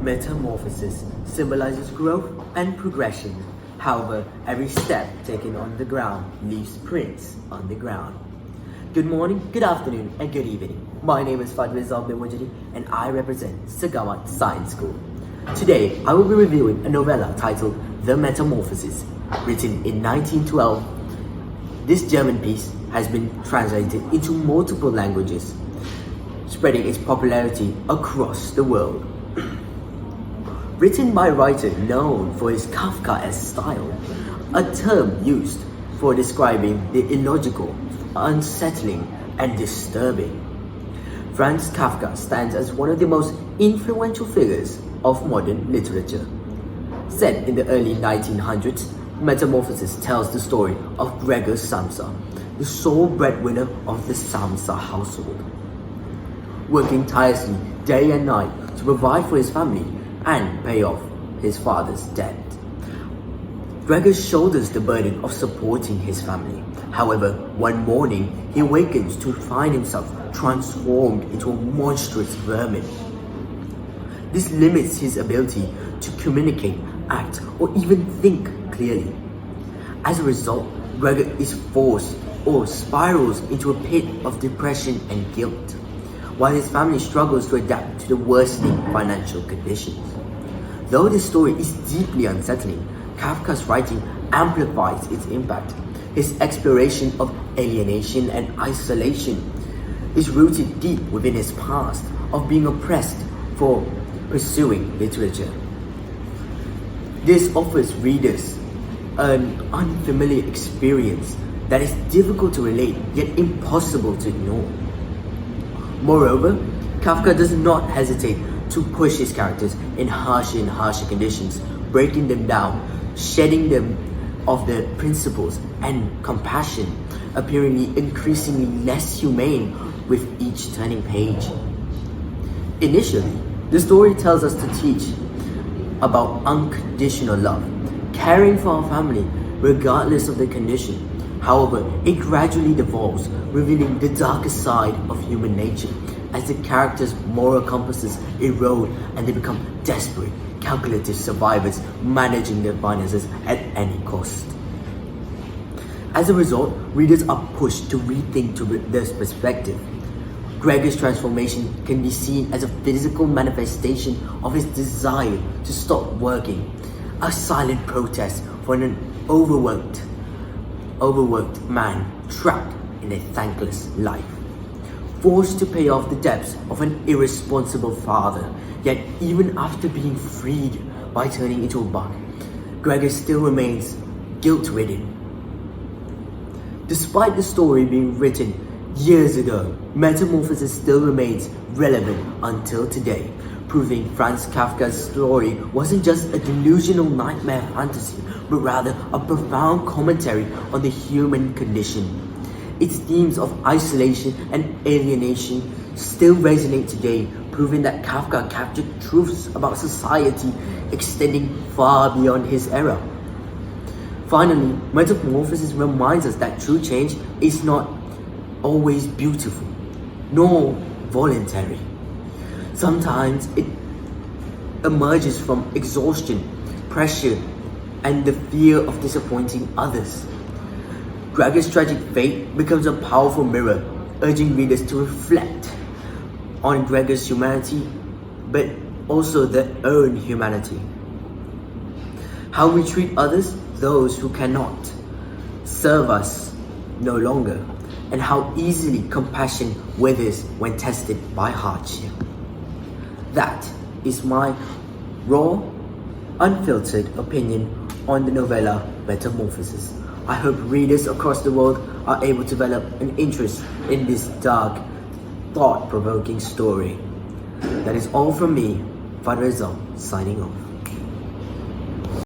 Metamorphosis symbolizes growth and progression. However, every step taken on the ground leaves prints on the ground. Good morning, good afternoon, and good evening. My name is Fadrizal Bewajiri and I represent Segamat Science School. Today, I will be reviewing a novella titled The Metamorphosis, written in 1912. This German piece has been translated into multiple languages, spreading its popularity across the world. Written by a writer known for his Kafkaesque style, a term used for describing the illogical, unsettling, and disturbing. Franz Kafka stands as one of the most influential figures of modern literature. Set in the early 1900s, Metamorphosis tells the story of Gregor Samsa, the sole breadwinner of the Samsa household. Working tirelessly day and night to provide for his family and pay off his father's debt. Gregor shoulders the burden of supporting his family. However, one morning he awakens to find himself transformed into a monstrous vermin. This limits his ability to communicate, act, or even think clearly. As a result, Gregor is forced or spirals into a pit of depression and guilt, while his family struggles to adapt to the worsening financial conditions. Though this story is deeply unsettling, Kafka's writing amplifies its impact. His exploration of alienation and isolation is rooted deep within his past of being oppressed for pursuing literature. This offers readers an unfamiliar experience that is difficult to relate yet impossible to ignore. Moreover, Kafka does not hesitate to push his characters in harsher and harsher conditions, breaking them down, shedding them of their principles and compassion, appearing increasingly less humane with each turning page. Initially, the story tells us to teach about unconditional love, caring for our family regardless of their condition. However, it gradually devolves, revealing the darker side of human nature as the characters' moral compasses erode and they become desperate, calculative survivors managing their finances at any cost. As a result, readers are pushed to rethink their perspective. Gregor's transformation can be seen as a physical manifestation of his desire to stop working, a silent protest for an overworked man trapped in a thankless life, forced to pay off the debts of an irresponsible father. Yet even after being freed by turning into a buck, Gregor still remains guilt-ridden. Despite the story being written years ago, Metamorphosis still remains relevant until today, proving Franz Kafka's story wasn't just a delusional nightmare fantasy, but rather a profound commentary on the human condition. Its themes of isolation and alienation still resonate today, proving that Kafka captured truths about society extending far beyond his era. Finally, Metamorphosis reminds us that true change is not always beautiful, nor voluntary. Sometimes it emerges from exhaustion, pressure, and the fear of disappointing others. Gregor's tragic fate becomes a powerful mirror, urging readers to reflect on Gregor's humanity, but also their own humanity. How we treat others, those who cannot serve us no longer, and how easily compassion withers when tested by hardship. That is my raw, unfiltered opinion on the novella Metamorphosis. I hope readers across the world are able to develop an interest in this dark, thought-provoking story. That is all from me, Fadrizal, signing off.